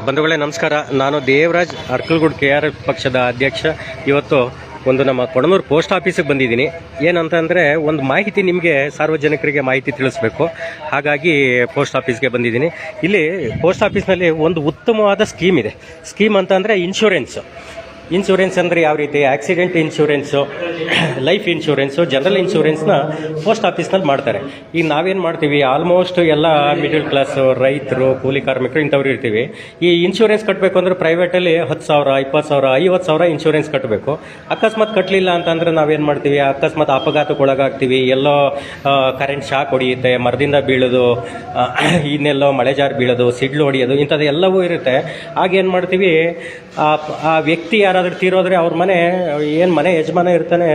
ಬಂಧುಗಳೇ ನಮಸ್ಕಾರ. ನಾನು ದೇವರಾಜ್ ಅರ್ಕಲ್ಗೂಡು KRS ಪಕ್ಷದ ಅಧ್ಯಕ್ಷ. ಇವತ್ತು ಒಂದು ನಮ್ಮ ಕೊಡನೂರು ಪೋಸ್ಟ್ ಆಫೀಸಿಗೆ ಬಂದಿದ್ದೀನಿ. ಏನಂತಂದರೆ ಒಂದು ಮಾಹಿತಿ ನಿಮಗೆ ಸಾರ್ವಜನಿಕರಿಗೆ ಮಾಹಿತಿ ತಿಳಿಸ್ಬೇಕು. ಹಾಗಾಗಿ ಪೋಸ್ಟ್ ಆಫೀಸ್ಗೆ ಬಂದಿದ್ದೀನಿ. ಇಲ್ಲಿ ಪೋಸ್ಟ್ ಆಫೀಸ್ನಲ್ಲಿ ಒಂದು ಉತ್ತಮವಾದ ಸ್ಕೀಮ್ ಇದೆ. ಸ್ಕೀಮ್ ಅಂತಂದರೆ ಇನ್ಶೂರೆನ್ಸ್ ಅಂದರೆ ಯಾವ ರೀತಿ accident insurance, life insurance, general ಇನ್ಶೂರೆನ್ಸ್ನ ಪೋಸ್ಟ್ ಆಫೀಸ್ನಲ್ಲಿ ಮಾಡ್ತಾರೆ. ಈಗ ನಾವೇನು ಮಾಡ್ತೀವಿ, ಆಲ್ಮೋಸ್ಟ್ ಎಲ್ಲ ಮಿಡಲ್ ಕ್ಲಾಸು, ರೈತರು, ಕೂಲಿ ಕಾರ್ಮಿಕರು ಇಂಥವ್ರು ಇರ್ತೀವಿ. ಈ ಇನ್ಶೂರೆನ್ಸ್ ಕಟ್ಟಬೇಕು ಅಂದರೆ ಪ್ರೈವೇಟಲ್ಲಿ 10,000, 20,000, 50,000 ಇನ್ಶೂರೆನ್ಸ್ ಕಟ್ಟಬೇಕು. ಅಕಸ್ಮಾತ್ ಕಟ್ಟಲಿಲ್ಲ ಅಂತಂದರೆ ನಾವೇನು ಮಾಡ್ತೀವಿ, ಅಕಸ್ಮಾತ್ ಅಪಘಾತಕ್ಕೆ ಒಳಗಾಗ್ತೀವಿ, ಎಲ್ಲೋ ಕರೆಂಟ್ ಶಾಕ್ ಹೊಡೆಯುತ್ತೆ, ಮರದಿಂದ ಬೀಳೋದು, ಇನ್ನೆಲ್ಲೋ ಮಳೆ ಜಾರು ಬೀಳೋದು, ಸಿಡ್ಲು ಹೊಡೆಯೋದು, ಇಂಥದ್ದು ಎಲ್ಲವೂ ಇರುತ್ತೆ. ಆಗೇನು ಮಾಡ್ತೀವಿ, ಆ ವ್ಯಕ್ತಿ ಯಾರಾದರೂ ತೀರೋದ್ರೆ ಅವ್ರ ಮನೆ ಯಜಮಾನ ಇರ್ತಾನೆ,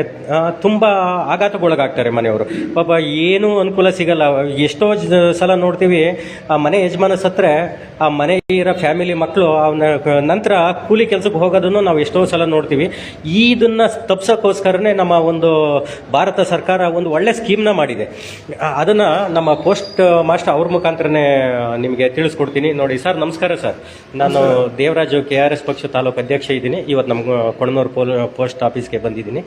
ತುಂಬ ಆಘಾತಕ್ಕೊಳಗಾಗ್ತಾರೆ ಮನೆಯವರು. ಪಾಪ ಏನೂ ಅನುಕೂಲ ಸಿಗಲ್ಲ. ಎಷ್ಟೋ ಸಲ ನೋಡ್ತೀವಿ, ಆ ಮನೆ ಯಜಮಾನ ಸತ್ತರೆ ಆ ಮನೆ ಇರೋ ಫ್ಯಾಮಿಲಿ ಮಕ್ಕಳು ಅವನ ನಂತರ ಕೂಲಿ ಕೆಲಸಕ್ಕೆ ಹೋಗೋದನ್ನು ನಾವು ಎಷ್ಟೋ ಸಲ ನೋಡ್ತೀವಿ. ಇದನ್ನು ತಪ್ಸೋಕ್ಕೋಸ್ಕರನೇ ನಮ್ಮ ಒಂದು ಭಾರತ ಸರ್ಕಾರ ಒಂದು ಒಳ್ಳೆ ಸ್ಕೀಮ್ನ ಮಾಡಿದೆ. ಅದನ್ನು ನಮ್ಮ ಪೋಸ್ಟ್ ಮಾಸ್ಟರ್ ಅವ್ರ ಮುಖಾಂತರನೇ ನಿಮಗೆ ತಿಳಿಸ್ಕೊಡ್ತೀನಿ. ನೋಡಿ ಸರ್, ನಮಸ್ಕಾರ ಸರ್. ನಾನು ದೇವರಾಜು KRS ಪಕ್ಷ ತಾಲೂಕು ಅಧ್ಯಕ್ಷ ಇದ್ದೀನಿ. ಇವತ್ತು ನಮ್ಮ ಕೊಡನೂರು ಪೋಸ್ಟ್ ಆಫೀಸ್ಗೆ ಬಂದಿದ್ದೀನಿ.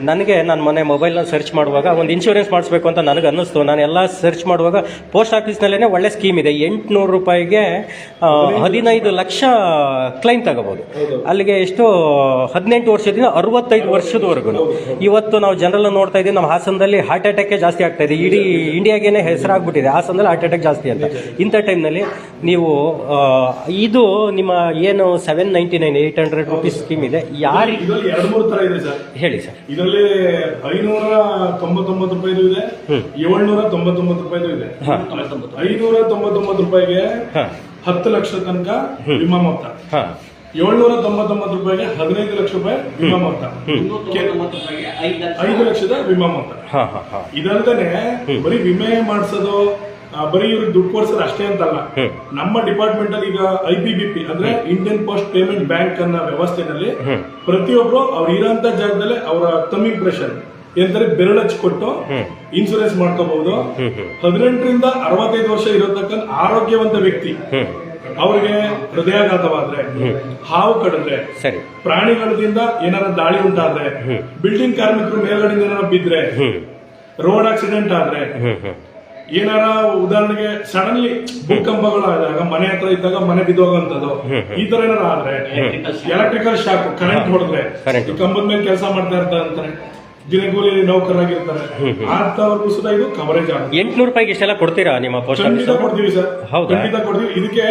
ನನಗೆ ನಾನು ಮೊನ್ನೆ ಮೊಬೈಲ್ನ ಸರ್ಚ್ ಮಾಡುವಾಗ ಒಂದು ಇನ್ಶೂರೆನ್ಸ್ ಮಾಡಿಸ್ಬೇಕು ಅಂತ ನನಗೆ ಅನ್ನಿಸ್ತು. ನಾನು ಎಲ್ಲ ಸರ್ಚ್ ಮಾಡುವಾಗ ಪೋಸ್ಟ್ ಆಫೀಸ್ನಲ್ಲೇ ಒಳ್ಳೆ ಸ್ಕೀಮ್ ಇದೆ. 800 ರೂಪಾಯಿಗೆ 15 ಲಕ್ಷ ಕ್ಲೈಮ್ ತಗೋಬೋದು. ಅಲ್ಲಿಗೆ ಎಷ್ಟು 18 ವರ್ಷದಿಂದ 65 ವರ್ಷದವರೆಗೂ. ಇವತ್ತು ನಾವು ಜನರಲ್ ನೋಡ್ತಾ ಇದ್ದೀವಿ, ನಮ್ಮ ಹಾಸನದಲ್ಲಿ ಹಾರ್ಟ್ ಅಟ್ಯಾಕೇ ಜಾಸ್ತಿ ಆಗ್ತಾ ಇದೆ. ಇಡೀ ಇಂಡಿಯಾಗೇನೆ ಹೆಸರಾಗ್ಬಿಟ್ಟಿದೆ ಹಾಸನದಲ್ಲಿ ಹಾರ್ಟ್ ಅಟ್ಯಾಕ್ ಜಾಸ್ತಿ ಅಂತ. ಇಂಥ ಟೈಮ್ನಲ್ಲಿ ನೀವು ಇದು ನಿಮ್ಮ ಏನು 799 800 ರೂಪೀಸ್ ಸ್ಕೀಮ್ ಇದೆ. ಯಾರಿಗೆ 2-3 ತರ ಇದೆ ಸರ್, ಹೇಳಿ ಸರ್. ಇದರಲ್ಲಿ 599 ರೂಪಾಯಿದು ಇದೆ, 799 ರೂಪಾಯಿದು ಇದೆ. 599 ರೂಪಾಯಿಗೆ 10 ಲಕ್ಷ ತನಕ ವಿಮಾ ಮೊತ್ತ, 799 ರೂಪಾಯಿಗೆ 15 ಲಕ್ಷ ರೂಪಾಯಿ ವಿಮಾ ಮೊತ್ತ, 5 ಲಕ್ಷದ ವಿಮಾ ಮೊತ್ತ. ಇದಲ್ದೇನೆ ಬರೀ ವಿಮೆ ಮಾಡಿಸೋದು, ಬರೀ ಇವ್ರಿಗೆ ದುಡ್ಡು ಕೊಡ್ಸೋದು ಅಷ್ಟೇ ಅಂತಲ್ಲ. ನಮ್ಮ ಡಿಪಾರ್ಟ್ಮೆಂಟ್ ಅಲ್ಲಿ ಈಗ IPBP ಅಂದ್ರೆ ಇಂಡಿಯನ್ ಪೋಸ್ಟ್ ಪೇಮೆಂಟ್ ಬ್ಯಾಂಕ್ ಅನ್ನೋ ವ್ಯವಸ್ಥೆನಲ್ಲಿ ಪ್ರತಿಯೊಬ್ರು ಅವ್ರು ಇರೋಂತ ಜಾಗದಲ್ಲಿ ಅವರ ತಮ್ ಇಂಪ್ರೆಷನ್ ಎಂದರೆ ಬೆರಳಚ್ಚಿ ಕೊಟ್ಟು ಇನ್ಶೂರೆನ್ಸ್ ಮಾಡ್ಕೋಬಹುದು. 18ರಿಂದ 65 ವರ್ಷ ಇರತಕ್ಕಂಥ ಆರೋಗ್ಯವಂತ ವ್ಯಕ್ತಿ, ಅವ್ರಿಗೆ ಹೃದಯಾಘಾತವಾದ್ರೆ, ಹಾವು ಕಡಿದ್ರೆ, ಪ್ರಾಣಿಗಳಿಂದ ಏನಾರ ದಾಳಿ ಉಂಟಾದ್ರೆ, ಬಿಲ್ಡಿಂಗ್ ಕಾರ್ಮಿಕರು ಮೇಲ್ಗಡೆಯಿಂದ ಏನಾರ ಬಿದ್ರೆ, ರೋಡ್ ಆಕ್ಸಿಡೆಂಟ್ ಆದ್ರೆ, ಏನಾರ ಉದಾಹರಣೆಗೆ ಸಡನ್ಲಿ ಭೂಕಂಪಗಳಾದಾಗ ಮನೆ ಹತ್ರ ಇದ್ದಾಗ ಮನೆ ಬಿದ್ದೋಗಂತದ್ದು, ಈ ತರ ಏನಾರ ಆದ್ರೆ, ಎಲೆಕ್ಟ್ರಿಕಲ್ ಶಾಕ್, ಕರೆಂಟ್ ಹೊಡೆದ್ರೆ, ಕಂಬದ ಮೇಲೆ ಕೆಲಸ ಮಾಡ್ತಾ ಇರ್ತಾರೆ, ದಿನಗೂಲಿ ನೌಕರಾಗಿರ್ತಾರೆ, ಅಂತವ್ರಿಗೂ ಸುದ ಇದು ಕವರೇಜ್ ಆಗುತ್ತೆ. 800 ರೂಪಾಯಿಗೆ ಇಷ್ಟೆಲ್ಲ ಕೊಡ್ತೀರಾ ನಿಮ್ಮ ಪೋಸ್ಟ್? ಖಂಡಿತ ಕೊಡ್ತೀವಿ ಸರ್, ಖಂಡಿತ ಕೊಡ್ತೀವಿ. ಇದಕ್ಕೆ